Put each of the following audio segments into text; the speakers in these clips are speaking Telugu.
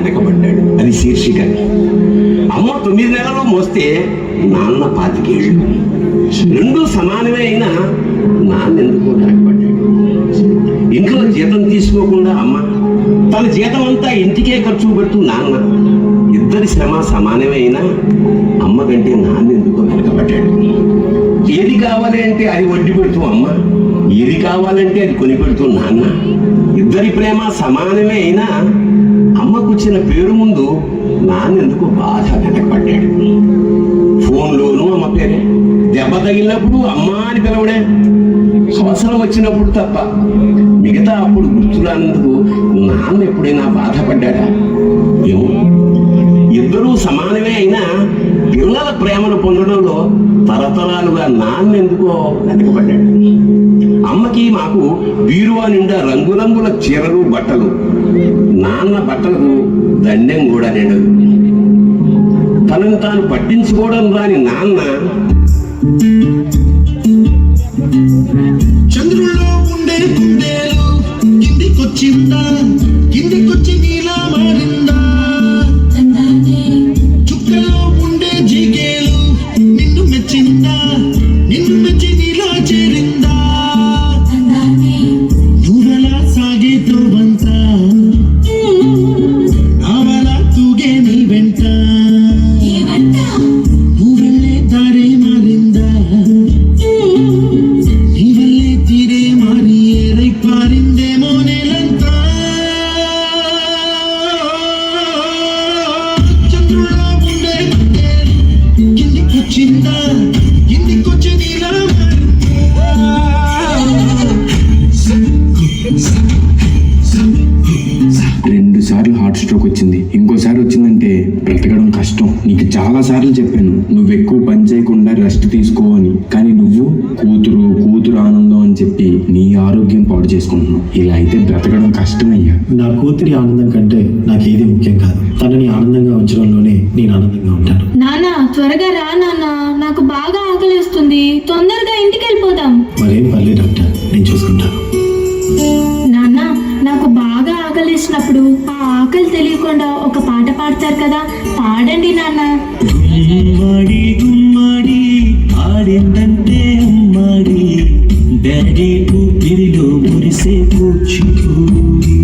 వెనకబడ్డాడు. అది శీర్షిక. అమ్మ 9 నెలలు మోస్తే నాన్న 25 ఏళ్ళు. రెండు సమానమే అయినా నాన్న ఎందుకో వెనకబడ్డాడు. ఇంట్లో జీతం తీసుకోకుండా అమ్మ, తన జీతం అంతా ఇంటికే ఖర్చు పెడుతూ నాన్న, ఇద్దరి శ్రమ సమానమే అయినా అమ్మ కంటే నాన్న ఎందుకో వెనకబడ్డాడు. ఏది కావాలి అంటే అది వడ్డీ పెడుతూ అమ్మ, ఏది కావాలంటే అది కొని పెడుతూ నాన్న. ఇద్దరి ప్రేమ సమానమే అయినా అమ్మకు వచ్చిన పేరు ముందు నాన్న ఎందుకో బాగా వెనకబడ్డాడు. ఫోన్లోనూ అమ్మ పేరే, దెబ్బ తగిలినప్పుడు అమ్మ అని పిలవడే, అవసరం వచ్చినప్పుడు తప్ప మిగతా అప్పుడు గుర్తురానందుకు నాన్న ఎప్పుడైనా బాధపడ్డాడా? ఏమో. ఇద్దరూ సమానమే అయినా పిల్లల ప్రేమను పొందడంలో తరతరాలుగా నాన్న ఎందుకో వెనకబడ్డాడు. అమ్మకి మాకు బీరువా నిండా రంగురంగుల చీరలు బట్టలు, నాన్న బట్టలకు దండెం కూడా నిండదు. తనను తాను పట్టించుకోవడం రాని నాన్న చంద్రుల్లో ఉండే కుందేలు కిందికొచ్చిందా, కిందికొచ్చి నీలా మారిందా? చుక్కల్లో ఉండే జీకేలు నిన్ను మెచ్చిందా, నిన్ను మెచ్చి నీలా చేరిందా? నువ్వెలా సాగే తోవంతా, నావలా తూగే నీ వెంట, నువ్వెళ్ళే దారే మారిందా, నీ వల్లే తీరే మారి ఏరై పారిందేమో నేలంతా. చంద్రుల్లో ఉండే కుందేలు కిందికొచ్చిందా, కిందికొచ్చి నీలా రెండు సార్లు హార్ట్ స్ట్రోక్ వచ్చింది. ఇంకోసారి వచ్చిందంటే బ్రతకడం కష్టం. నీకు చాలా సార్లు చెప్పాను నువ్వు ఎక్కువ పని చేయకుండా రెస్ట్ తీసుకో అని, కానీ నువ్వు కూతురు కూతురు ఆనందం అని చెప్పి నీ ఆరోగ్యం పాడు చేసుకుంటున్నావు. ఇలా అయితే బ్రతకడం కష్టమయ్యా. నా కూతురి ఆనందం కంటే నాకేది ముఖ్యం కాదు. తనని ఆనందంగా ఉంచడంలోనే నేను ఆనందంగా ఉంటాను. నాన్న త్వరగా రా నాన్న, నాకు బాగా ఆకలిస్తుంది, తొందరగా ఇంటికి వెళ్ళిపోదాం. మరేం పర్లేదు డాక్టర్, నేను చూసుకుంటాను. నాన్న, నాకు బాగా ఆకలిసినప్పుడు ఆ ఆకలి తెలియకుండా ఒక పాట పాడతారు కదా, పాడండి నాన్న. గుమ్మడి గుమ్మడి ఆడిందంటే అమ్మాడి, డాడీ ఊపిరిలో మురిసే కూచిపూడి,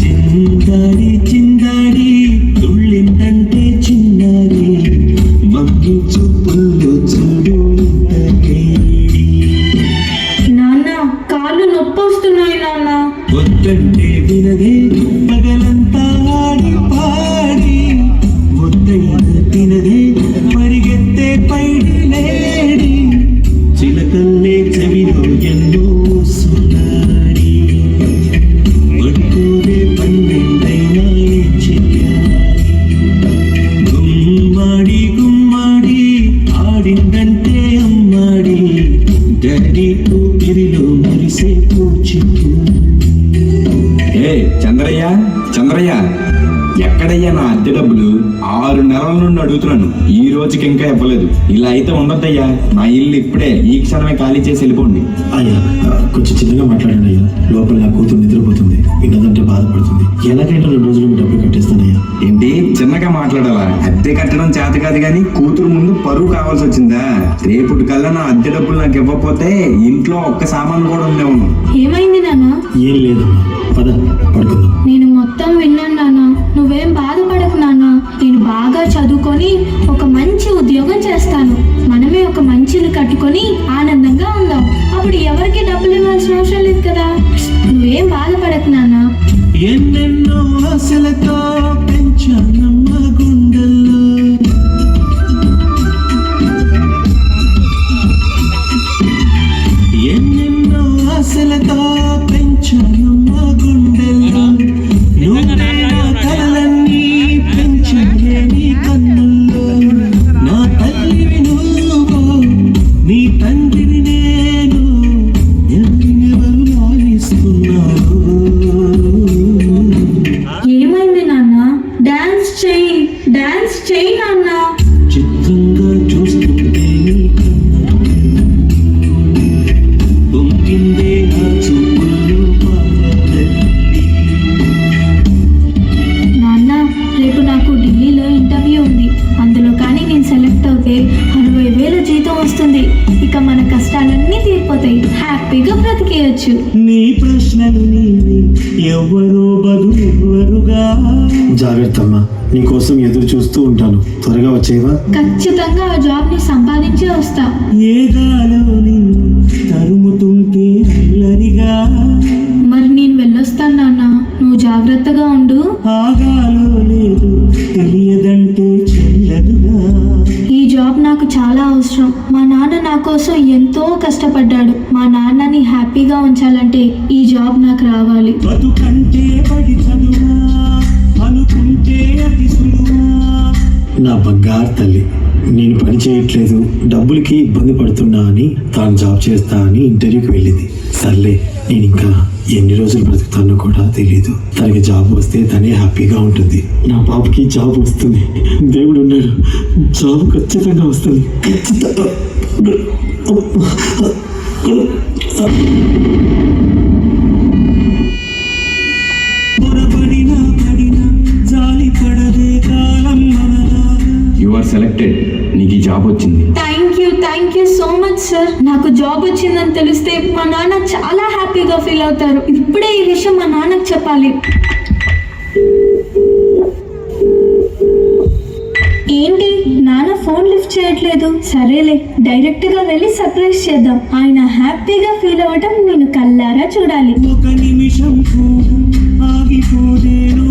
చిందాడి చిందాడి తుళ్ళిందంటే చిన్నారి, మగ్గు చూపుల్లో చూడు ఇంతకేడి. నాన్న, కాళ్ళు నొప్పి వస్తున్నాయి నాన్న. వద్దంటే వినదే పగలంతా ఆడి పాడి, ముద్దైన తినదే పరిగెత్తే పైడి లేడి, చిలకల్లే చెవిలో ఎన్నో సునాడి, పట్టుదే పన్నెండైనా చెయ్యాలి. గుమ్మాడి గుమ్మాడి ఆడిందంటే అమ్మాడి, డాడీ ఊపిరిలో మురిసే కూచిపూడి. ఏ చంద్రయ్య, చంద్రయ్య, ఎక్కడయ్యా నా అద్దె డబ్బులు? 6 నెలల నుండి అడుగుతున్నాను, ఈ రోజుకి ఇంకా ఇవ్వలేదు. ఇలా అయితే ఉండొద్దయ్యా. నా ఇల్లు ఇప్పుడే ఈ క్షణమే ఖాళీ చేసి వెళ్ళిపోండి. అయ్యా, కొంచెం చిన్నగా మాట్లాడండి అయ్యా. లోపల నా కూతురు నిద్రపోతుంది, వినదంటే బాధపడుతుంది. ఎలాగైనా 2 రోజులు మీ డబ్బులు కట్టేస్తానయ్యా. ఏంటి చిన్నగా మాట్లాడాలా? అద్దె కట్టడం చేత కాదు కానీ కూతురు ముందు పరువు కావాల్సి వచ్చిందా? రేపటి కల్లా నా అద్దె డబ్బులు నాకు ఇవ్వకపోతే ఇంట్లో ఒక్క సామాను కూడా ఉండేవాను. ఏమైంది నాన్న? ఏం లేదమ్మా, పద పడుకుందాం. నేను మొత్తం విన్నాను నాన్న, నువ్వేం బాధపడకు నాన్న. నేను బాగా చదువుకొని ఒక మంచి ఉద్యోగం చేస్తాను, మనమే ఒక మంచి ఇల్లు కట్టుకొని ఆనందంగా ఉందాం. అప్పుడు ఎవరికి డబ్బులు ఇవ్వాల్సిన అవసరం లేదు కదా. నువ్వేం బాధపడకు నాన్న. ఎన్నెన్నో ఆశలతో పెంచానమ్మ గుండెల్లో, ఎన్నెన్నో ఆశలతో పెంచానమ్మ గుండెల్లో, నువ్వే నా కలలన్నీ పెంచలే నీ కన్నుల్లో. నా తల్లివి నువ్వు, నీ తండ్రిని నేను, ఎవరు లాలిస్తున్నారు. ఏమైంది నాన్న? డాన్స్ చెయ్యి, డాన్స్ చెయ్యి నాన్న. చిత్రంగా చూస్తుంటే నీ కన్నులు, పొంగిందే నా చూపుల్లో పాలతల్లి. నాన్న, హ్యాపీగా బ్రతికేయచ్చు. నీ ప్రశ్నలు నీవి ఎవ్వరో బదులెవ్వరుగా. జాగ్రత్తమ్మా, నీకోసం ఎదురు చూస్తూ ఉంటాను. త్వరగా వచ్చేవా? ఖచ్చితంగా ఆ జాబ్ ని సంపాదించే వస్తా. ఏ గాలో నిన్ను తరుముతుంటే అల్లరిగా. మరి నేను వెళ్ళొస్తాను నాన్న, నువ్వు జాగ్రత్తగా ఉండు. ఆగాలో లేదు తెలియదంటే చెల్లదుగా. ఈ జాబ్ నాకు చాలా అవసరం. మా నాన్న నా కోసం ఎంతో కష్టపడ్డాడు. మా నాన్నని హ్యాపీగా ఉంచాలంటే ఈ జాబ్ నాకు రావాలి. బతుకంటే పడి చదువా అనుకుంటే అతి సులువా. నా బంగారు తల్లి, నేను పని చేయట్లేదు, డబ్బులకి ఇబ్బంది పడుతున్నా అని తాను జాబ్ చేస్తా అని ఇంటర్వ్యూకి వెళ్ళింది. సర్లే, నేను ఇంకా ఎన్ని రోజులు బ్రతుకుతానో కూడా తెలియదు. తనకి జాబ్ వస్తే తనే హ్యాపీగా ఉంటుంది. నా పాపకి జాబ్ వస్తుంది, దేవుడు ఉన్నాడు, జాబ్ ఖచ్చితంగా వస్తుంది. పొరపడినా పడినా జాలి పడదే కాలం మనలా. You are selected. నీకు ఈ జాబ్ వచ్చింది. Thank you so much sir. నాకు జాబ్ వచ్చిందని తెలిస్తే మా నాన్న చాలా హ్యాపీగా ఫీల్ అవుతారు. ఇప్పుడే ఈ విషయం మా నాన్నకు చెప్పాలి. ఏంటి నాన్న ఫోన్ లిఫ్ట్ చేయట్లేదు? సరేలే, డైరెక్ట్ గా వెళ్ళి సర్ప్రైజ్ చేద్దాం. ఆయన హ్యాపీగా ఫీల్ అవ్వటం నేను కళ్ళారా చూడాలి. ఒక నిమిషం ఆగిపోదేను